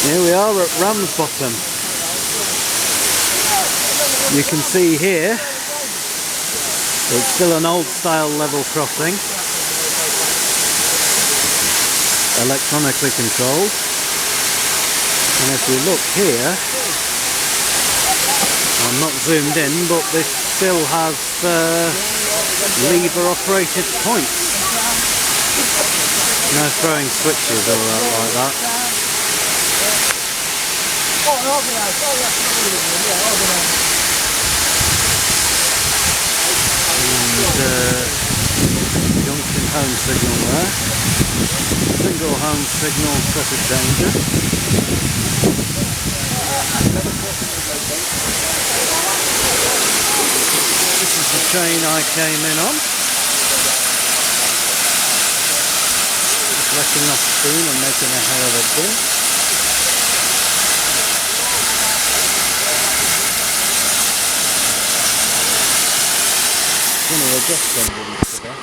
Here we are at Ramsbottom. You can see here it's still an old style level crossing, electronically controlled, and if you look here, I'm not zoomed in, but this still has lever operated points. No throwing switches or like that. And junction home signal there. Single home signal set of danger. This is the train I came in on. Just letting off steam and making a hell of a din. Anyway, just engines today.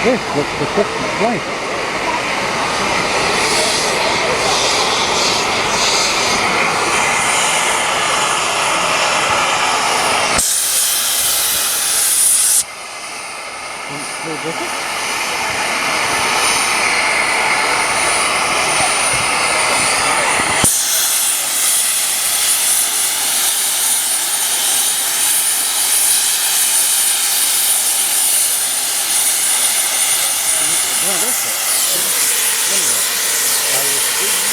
This looks the Christmas place. Well, that's it. Anyway, I will see you